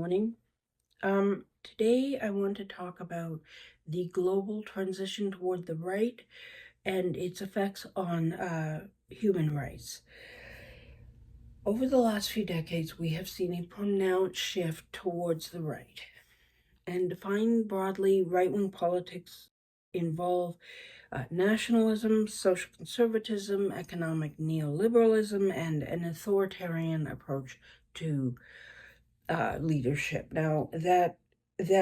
morning. Today I want to talk about the global transition toward the right and its effects on human rights. Over the last few decades, we have seen a pronounced shift towards the right. And defined broadly, right-wing politics involve nationalism, social conservatism, economic neoliberalism, and an authoritarian approach to leadership. Now, that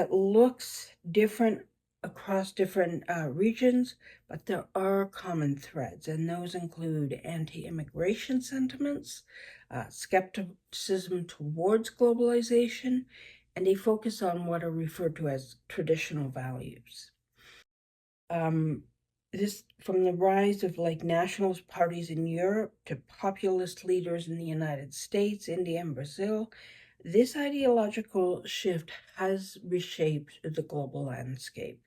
looks different across different regions, but there are common threads, and those include anti-immigration sentiments, skepticism towards globalization, and a focus on what are referred to as traditional values. This from the rise of nationalist parties in Europe to populist leaders in the United States, India, and Brazil, this ideological shift has reshaped the global landscape.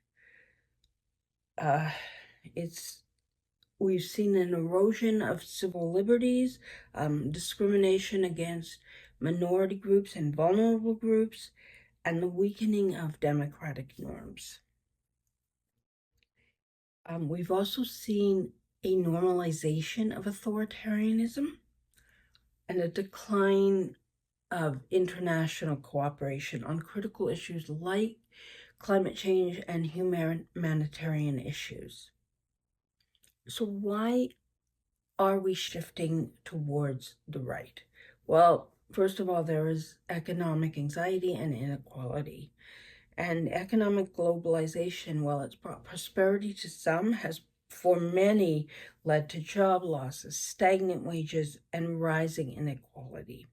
We've seen an erosion of civil liberties, discrimination against minority groups and vulnerable groups, and the weakening of democratic norms. We've also seen a normalization of authoritarianism and a decline of international cooperation on critical issues like climate change and humanitarian issues. So why are we shifting towards the right? Well, first of all, there is economic anxiety and inequality. And economic globalization, while it's brought prosperity to some, has for many led to job losses, stagnant wages, and rising inequality.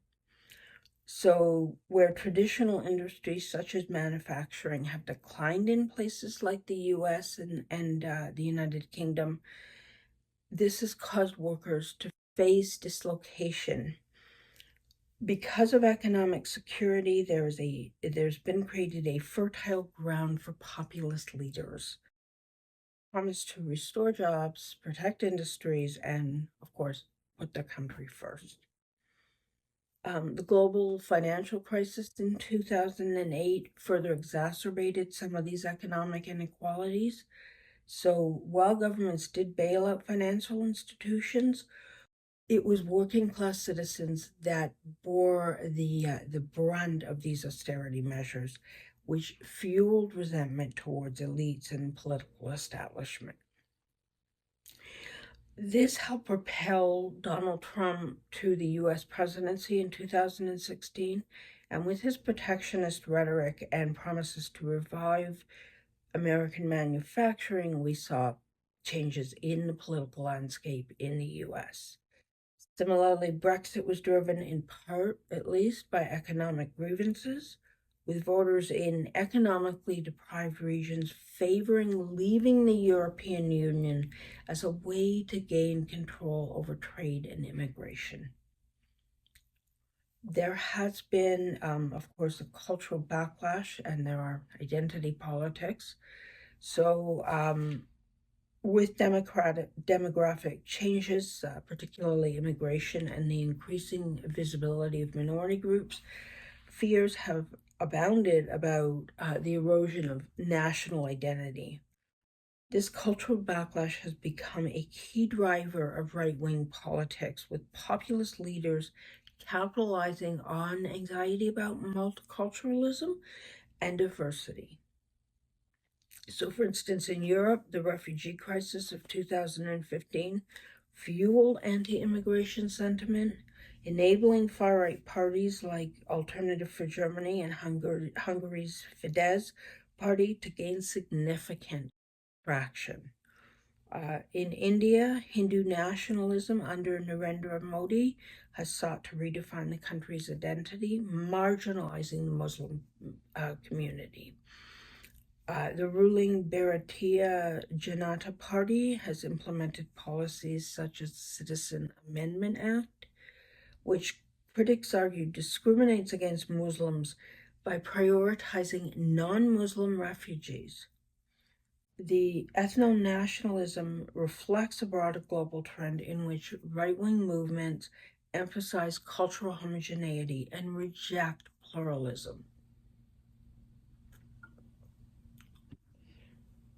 So where traditional industries such as manufacturing have declined in places like the US and the United Kingdom, this has caused workers to face dislocation. Because of economic security, there's been created a fertile ground for populist leaders, promise to restore jobs, protect industries, and of course, put their country first. The global financial crisis in 2008 further exacerbated some of these economic inequalities. So while governments did bail out financial institutions, it was working class citizens that bore the brunt of these austerity measures, which fueled resentment towards elites and political establishment. This helped propel Donald Trump to the US presidency in 2016, and with his protectionist rhetoric and promises to revive American manufacturing, we saw changes in the political landscape in the US. Similarly, Brexit was driven in part, at least, by economic grievances, with voters in economically deprived regions favoring leaving the European Union as a way to gain control over trade and immigration. There has been, of course, a cultural backlash, and there are identity politics. So, with demographic changes, particularly immigration and the increasing visibility of minority groups, fears have abounded about the erosion of national identity. This cultural backlash has become a key driver of right-wing politics, with populist leaders capitalizing on anxiety about multiculturalism and diversity. So, for instance, in Europe, the refugee crisis of 2015 fueled anti-immigration sentiment, enabling far-right parties like Alternative for Germany and Hungary's Fidesz party to gain significant traction. In India, Hindu nationalism under Narendra Modi has sought to redefine the country's identity, marginalizing the Muslim community. The ruling Bharatiya Janata Party has implemented policies such as the Citizen Amendment Act, which critics argue discriminates against Muslims by prioritizing non-Muslim refugees. The ethno-nationalism reflects a broader global trend in which right-wing movements emphasize cultural homogeneity and reject pluralism.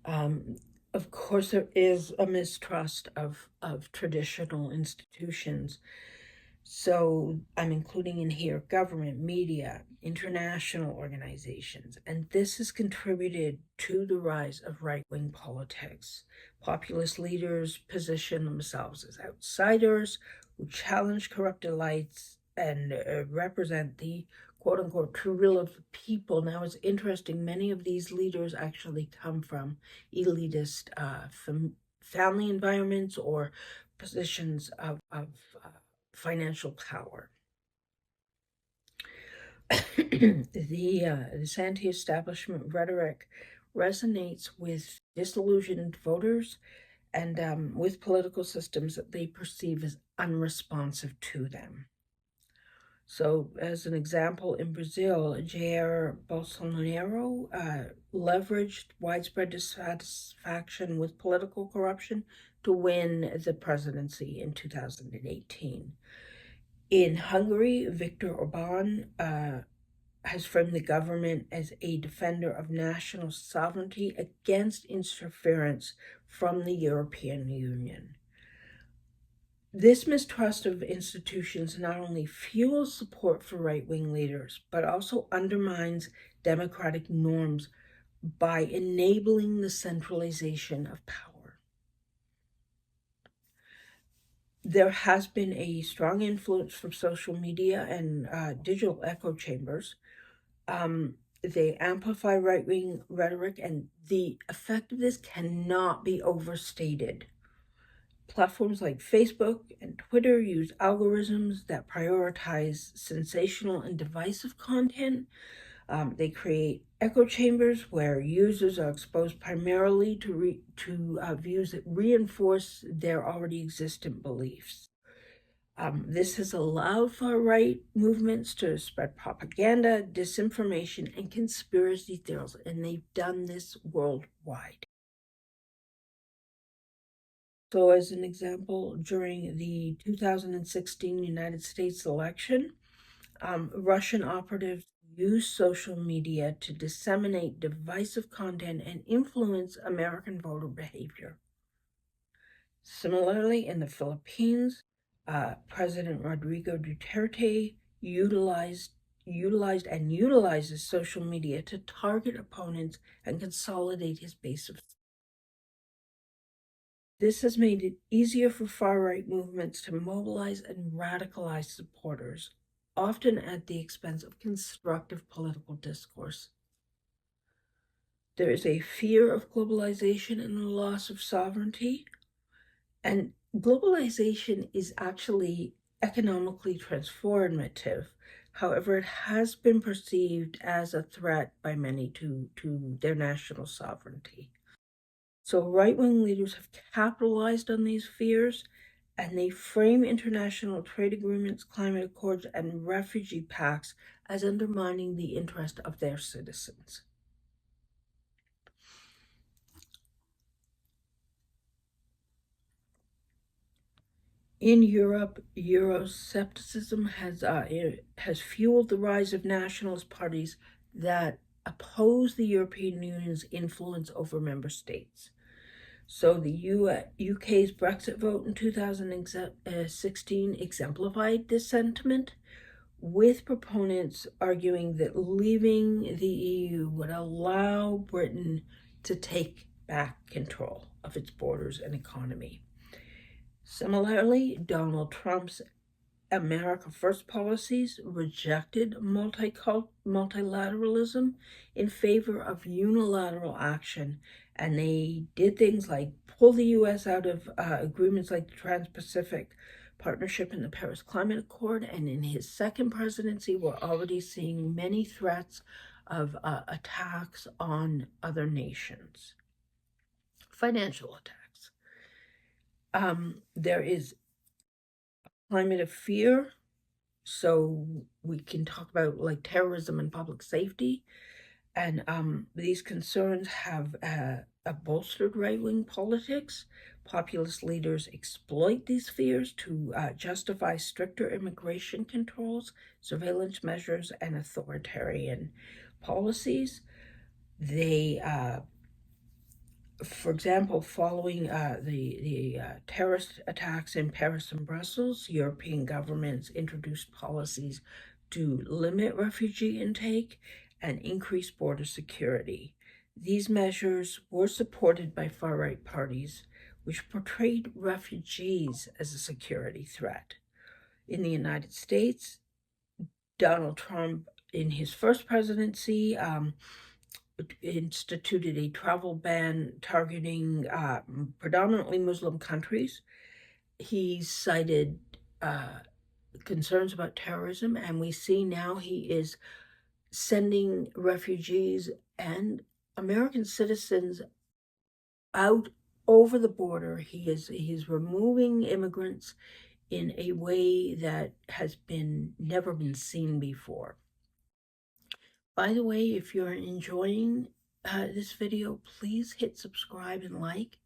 Of course, there is a mistrust of traditional institutions. So I'm including in here government, media, international organizations, and this has contributed to the rise of right-wing politics. Populist leaders position themselves as outsiders who challenge corrupt elites and represent the quote-unquote true will of the people. Now, it's interesting, many of these leaders actually come from elitist family environments or positions of financial power. This anti-establishment rhetoric resonates with disillusioned voters and with political systems that they perceive as unresponsive to them. So, as an example, in Brazil, Jair Bolsonaro leveraged widespread dissatisfaction with political corruption to win the presidency in 2018. In Hungary, Viktor Orban has framed the government as a defender of national sovereignty against interference from the European Union. This mistrust of institutions not only fuels support for right-wing leaders, but also undermines democratic norms by enabling the centralization of power. There has been a strong influence from social media and digital echo chambers. They amplify right-wing rhetoric, and the effect of this cannot be overstated. Platforms like Facebook and Twitter use algorithms that prioritize sensational and divisive content. They create echo chambers where users are exposed primarily to views that reinforce their already existent beliefs. This has allowed far-right movements to spread propaganda, disinformation, and conspiracy theories, and they've done this worldwide. So as an example, during the 2016 United States election, Russian operatives used social media to disseminate divisive content and influence American voter behavior. Similarly, in the Philippines, President Rodrigo Duterte utilized and utilizes social media to target opponents and consolidate his base of. This has made it easier for far-right movements to mobilize and radicalize supporters, often at the expense of constructive political discourse. There is a fear of globalization and the loss of sovereignty, and globalization is actually economically transformative. However, it has been perceived as a threat by many to their national sovereignty. So right-wing leaders have capitalized on these fears, and they frame international trade agreements, climate accords, and refugee pacts as undermining the interest of their citizens. In Europe, Euroscepticism has fueled the rise of nationalist parties that oppose the European Union's influence over member states. So the UK's Brexit vote in 2016 exemplified this sentiment, with proponents arguing that leaving the EU would allow Britain to take back control of its borders and economy. Similarly, Donald Trump's America First policies rejected multilateralism in favor of unilateral action, and they did things like pull the U.S. out of agreements like the Trans-Pacific Partnership and the Paris Climate Accord, and in his second presidency, we're already seeing many threats of attacks on other nations, financial attacks. There is a climate of fear. So we can talk about like terrorism and public safety, and these concerns have bolstered right-wing politics. Populist leaders exploit these fears to justify stricter immigration controls, surveillance measures, and authoritarian policies. They For example, following the terrorist attacks in Paris and Brussels, European governments introduced policies to limit refugee intake and increase border security. These measures were supported by far-right parties, which portrayed refugees as a security threat. In the United States, Donald Trump, in his first presidency, instituted a travel ban targeting predominantly Muslim countries. He cited concerns about terrorism, and we see now he is sending refugees and American citizens out over the border. He's removing immigrants in a way that has never been seen before. By the way, if you're enjoying this video, please hit subscribe and like.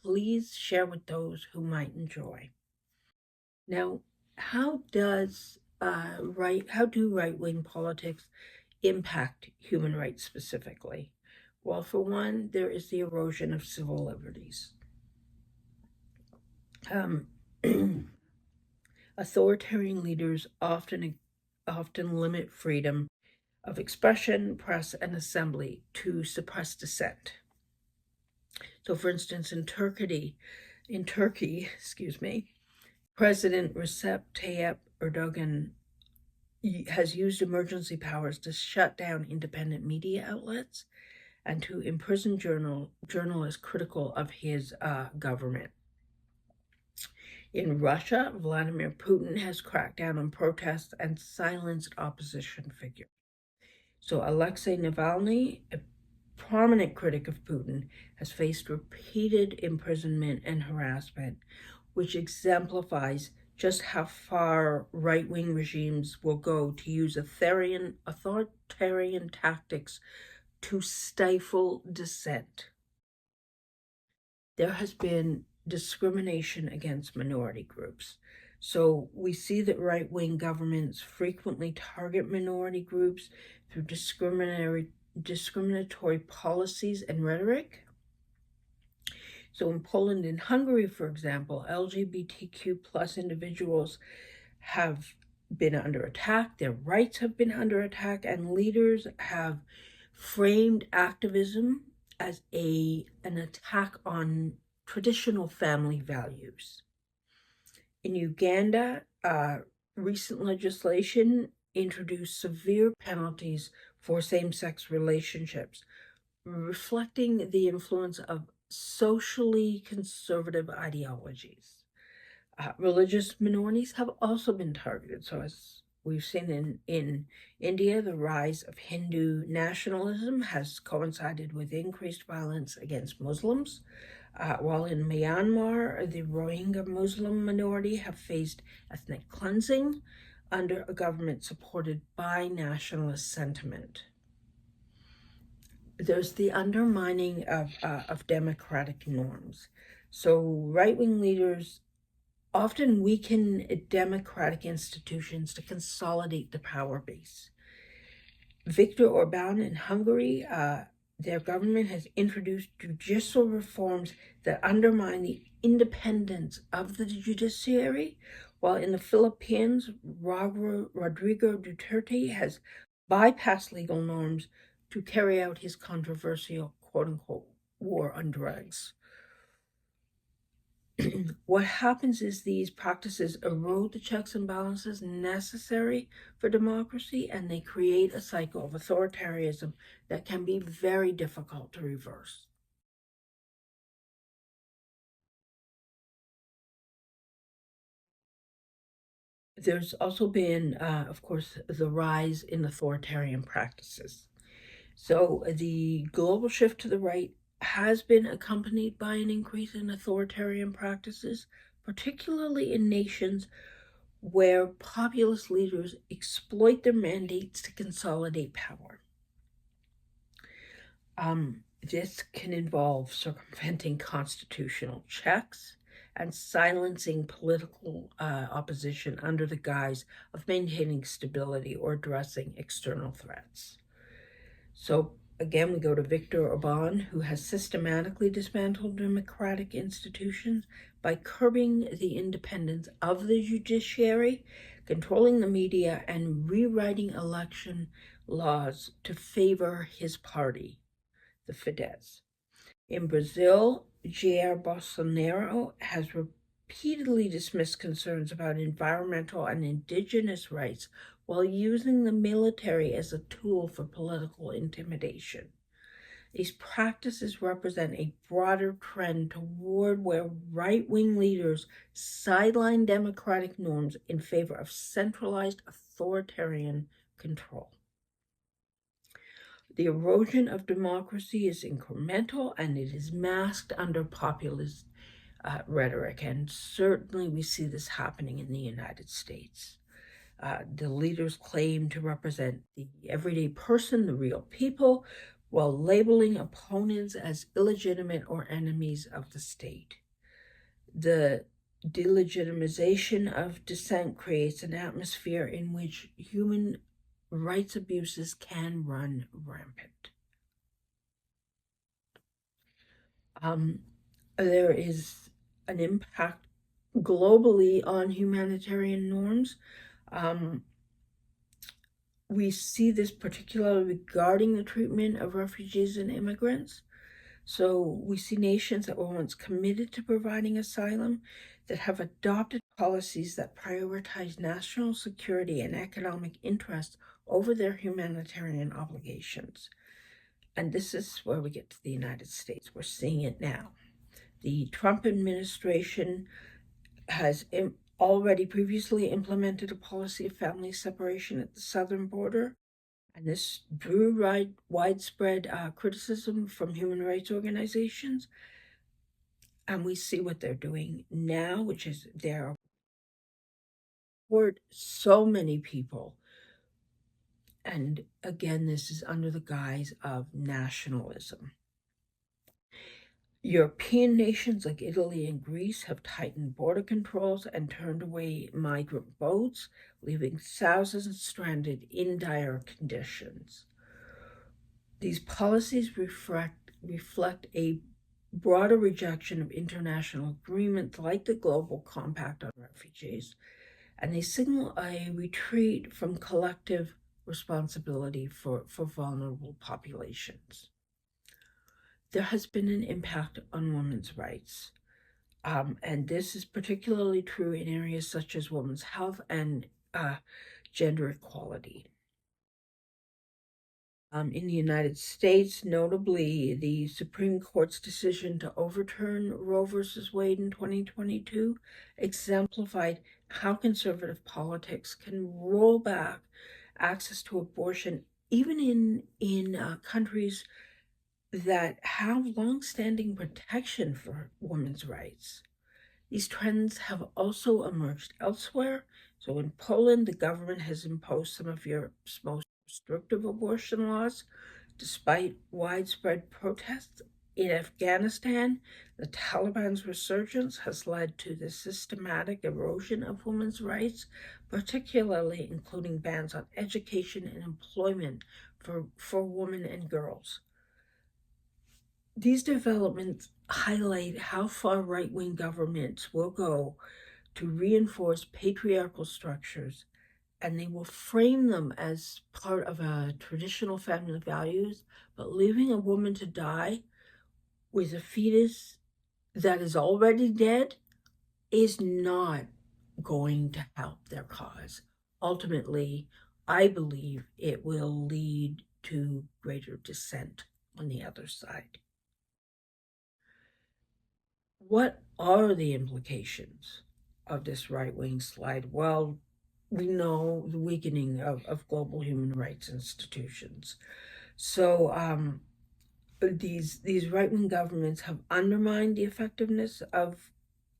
Please share with those who might enjoy. Now, how do right-wing politics impact human rights specifically? Well, for one, there is the erosion of civil liberties. Authoritarian leaders often limit freedom of expression, press, and assembly to suppress dissent. So, for instance, in Turkey, President Recep Tayyip Erdogan has used emergency powers to shut down independent media outlets and to imprison journalists critical of his government. In Russia, Vladimir Putin has cracked down on protests and silenced opposition figures. So Alexei Navalny, a prominent critic of Putin, has faced repeated imprisonment and harassment, which exemplifies just how far right-wing regimes will go to use authoritarian tactics to stifle dissent. There has been discrimination against minority groups. So we see that right-wing governments frequently target minority groups through discriminatory policies and rhetoric. So in Poland and Hungary, for example, LGBTQ plus individuals have been under attack, their rights have been under attack, and leaders have framed activism as an attack on traditional family values. In Uganda, recent legislation introduced severe penalties for same-sex relationships, reflecting the influence of socially conservative ideologies. Religious minorities have also been targeted. So as we've seen in India, the rise of Hindu nationalism has coincided with increased violence against Muslims, while in Myanmar, the Rohingya Muslim minority have faced ethnic cleansing under a government supported by nationalist sentiment. There's the undermining of democratic norms. So right-wing leaders often weaken democratic institutions to consolidate the power base. Viktor Orban in Hungary, their government has introduced judicial reforms that undermine the independence of the judiciary, while in the Philippines, Rodrigo Duterte has bypassed legal norms to carry out his controversial quote-unquote war on drugs. What happens is these practices erode the checks and balances necessary for democracy, and they create a cycle of authoritarianism that can be very difficult to reverse. There's also been, of course, the rise in authoritarian practices. So the global shift to the right has been accompanied by an increase in authoritarian practices, particularly in nations where populist leaders exploit their mandates to consolidate power. This can involve circumventing constitutional checks and silencing political opposition under the guise of maintaining stability or addressing external threats. So again, we go to Viktor Orban, who has systematically dismantled democratic institutions by curbing the independence of the judiciary, controlling the media, and rewriting election laws to favor his party, the Fidesz. In Brazil, Jair Bolsonaro has repeatedly dismissed concerns about environmental and indigenous rights while using the military as a tool for political intimidation. These practices represent a broader trend toward where right-wing leaders sideline democratic norms in favor of centralized authoritarian control. The erosion of democracy is incremental and it is masked under populist rhetoric, and certainly we see this happening in the United States. The leaders claim to represent the everyday person, the real people, while labeling opponents as illegitimate or enemies of the state. The delegitimization of dissent creates an atmosphere in which human rights abuses can run rampant. There is an impact globally on humanitarian norms. We see this particularly regarding the treatment of refugees and immigrants. So we see nations that were once committed to providing asylum that have adopted policies that prioritize national security and economic interests over their humanitarian obligations. And this is where we get to the United States. We're seeing it now. The Trump administration has already previously implemented a policy of family separation at the southern border, and this drew widespread criticism from human rights organizations. And we see what they're doing now, which is they're deporting so many people. And again, this is under the guise of nationalism. European nations like Italy and Greece have tightened border controls and turned away migrant boats, leaving thousands stranded in dire conditions. These policies reflect a broader rejection of international agreements like the Global Compact on Refugees, and they signal a retreat from collective responsibility for vulnerable populations. There has been an impact on women's rights, and this is particularly true in areas such as women's health and gender equality. In the United States, notably, the Supreme Court's decision to overturn Roe v. Wade in 2022 exemplified how conservative politics can roll back access to abortion, even in countries that have long-standing protection for women's rights. These trends have also emerged elsewhere. So in Poland, the government has imposed some of Europe's most restrictive abortion laws, despite widespread protests. In Afghanistan, the Taliban's resurgence has led to the systematic erosion of women's rights, particularly including bans on education and employment for women and girls. These developments highlight how far right-wing governments will go to reinforce patriarchal structures, and they will frame them as part of a traditional family values, but leaving a woman to die with a fetus that is already dead is not going to help their cause. Ultimately, I believe it will lead to greater dissent on the other side. What are the implications of this right-wing slide? Well, we know the weakening of global human rights institutions. So these right-wing governments have undermined the effectiveness of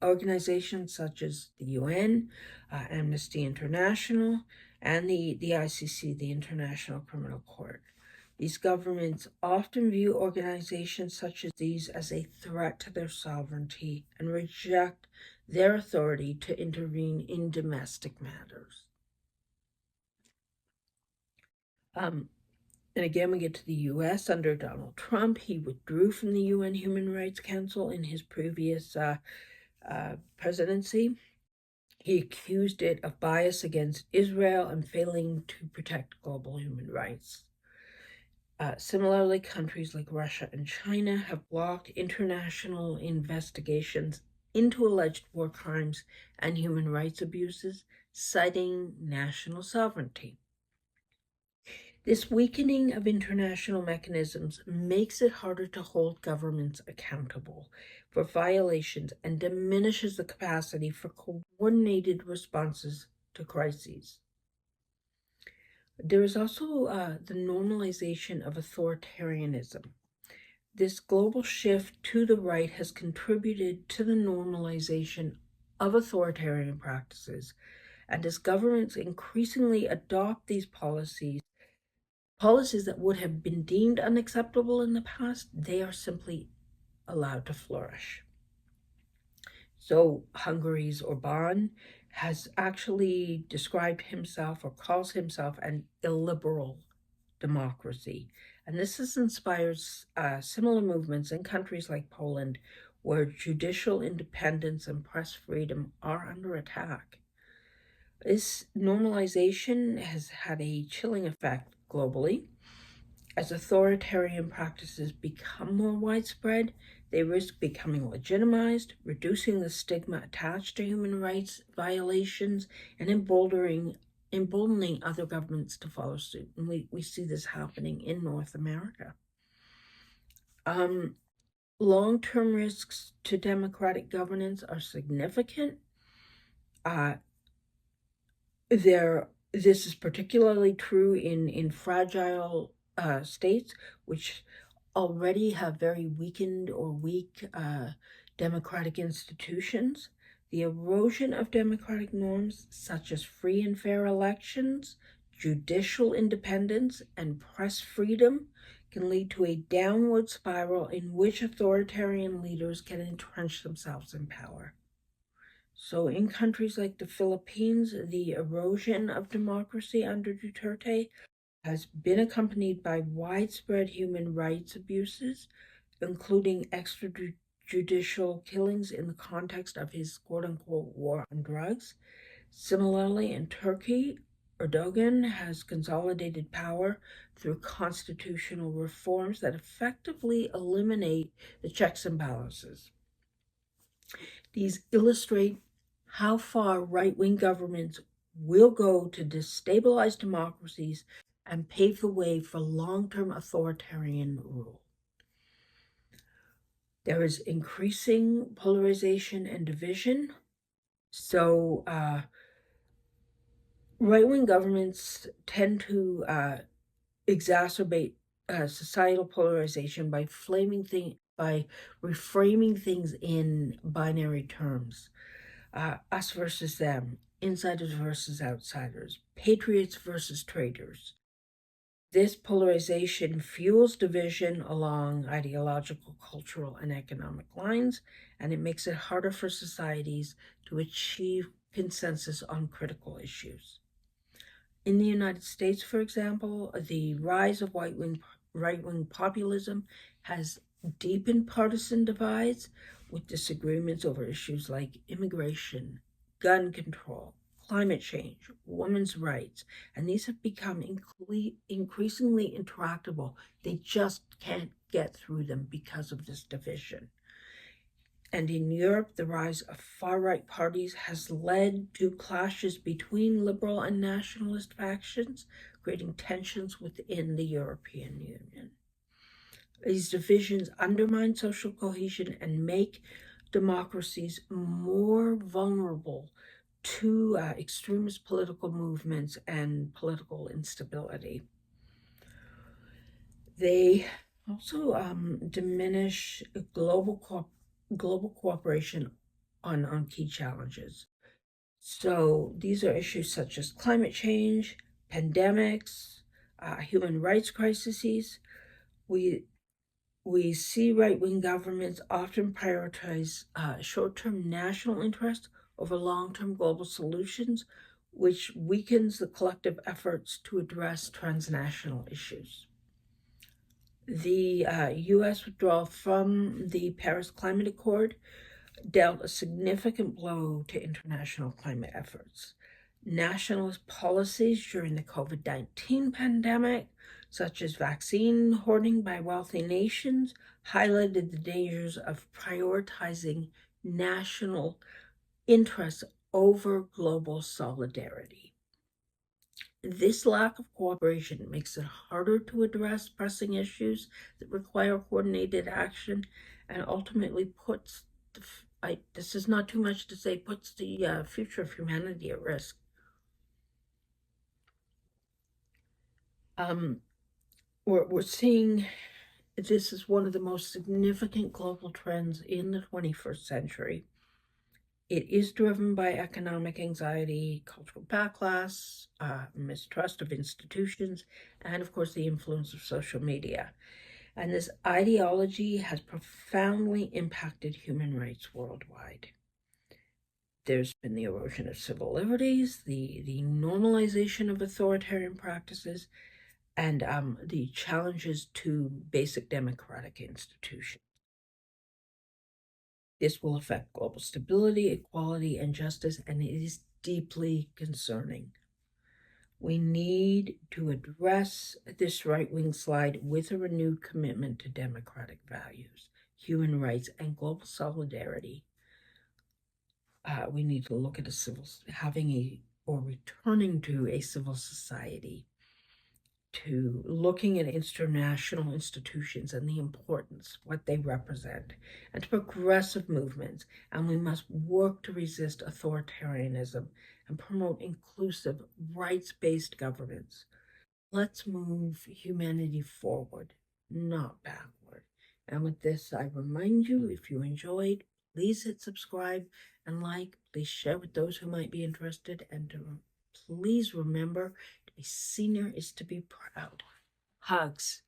organizations such as the UN, Amnesty International, and the ICC, the International Criminal Court. These governments often view organizations such as these as a threat to their sovereignty and reject their authority to intervene in domestic matters. And again, we get to the US under Donald Trump. He withdrew from the UN Human Rights Council in his previous presidency. He accused it of bias against Israel and failing to protect global human rights. Similarly, countries like Russia and China have blocked international investigations into alleged war crimes and human rights abuses, citing national sovereignty. This weakening of international mechanisms makes it harder to hold governments accountable for violations and diminishes the capacity for coordinated responses to crises. There is also the normalization of authoritarianism. This global shift to the right has contributed to the normalization of authoritarian practices, and as governments increasingly adopt these policies that would have been deemed unacceptable in the past, they are simply allowed to flourish. So Hungary's Orbán has actually described himself or calls himself an illiberal democracy. And this has inspired similar movements in countries like Poland, where judicial independence and press freedom are under attack. This normalization has had a chilling effect globally. As authoritarian practices become more widespread, they risk becoming legitimized, reducing the stigma attached to human rights violations, and emboldening other governments to follow suit. And we see this happening in North America. Long-term risks to democratic governance are significant. This is particularly true in fragile states, which already have very weakened or weak democratic institutions. The erosion of democratic norms, such as free and fair elections, judicial independence, and press freedom, can lead to a downward spiral in which authoritarian leaders can entrench themselves in power. So in countries like the Philippines, the erosion of democracy under Duterte has been accompanied by widespread human rights abuses, including extrajudicial killings in the context of his quote-unquote war on drugs. Similarly, in Turkey, Erdogan has consolidated power through constitutional reforms that effectively eliminate the checks and balances. These illustrate how far right-wing governments will go to destabilize democracies and pave the way for long-term authoritarian rule. There is increasing polarization and division. So right-wing governments tend to exacerbate societal polarization by reframing things in binary terms. Us versus them, insiders versus outsiders, patriots versus traitors. This polarization fuels division along ideological, cultural, and economic lines, and it makes it harder for societies to achieve consensus on critical issues. In the United States, for example, the rise of right-wing populism has deepened partisan divides, with disagreements over issues like immigration, gun control, climate change, women's rights, and these have become increasingly intractable. They just can't get through them because of this division. And in Europe, the rise of far-right parties has led to clashes between liberal and nationalist factions, creating tensions within the European Union. These divisions undermine social cohesion and make democracies more vulnerable to extremist political movements and political instability. They also diminish global cooperation on key challenges. So these are issues such as climate change, pandemics, human rights crises. We see right-wing governments often prioritize short-term national interest over long-term global solutions, which weakens the collective efforts to address transnational issues. The U.S. withdrawal from the Paris Climate Accord dealt a significant blow to international climate efforts. Nationalist policies during the COVID-19 pandemic, such as vaccine hoarding by wealthy nations, highlighted the dangers of prioritizing national interests over global solidarity. This lack of cooperation makes it harder to address pressing issues that require coordinated action and ultimately puts this is not too much to say, puts the future of humanity at risk. We're seeing this is one of the most significant global trends in the 21st century. It is driven by economic anxiety, cultural backlash, mistrust of institutions, and of course the influence of social media. And this ideology has profoundly impacted human rights worldwide. There's been the erosion of civil liberties, the normalization of authoritarian practices, and the challenges to basic democratic institutions. This will affect global stability, equality, and justice, and it is deeply concerning. We need to address this right-wing slide with a renewed commitment to democratic values, human rights, and global solidarity. We need to look at returning to a civil society, to looking at international institutions and the importance, what they represent, and to progressive movements. And we must work to resist authoritarianism and promote inclusive, rights-based governance. Let's move humanity forward, not backward. And with this, I remind you, if you enjoyed, please hit subscribe and like. Please share with those who might be interested. And please remember, to be senior is to be proud. Hugs.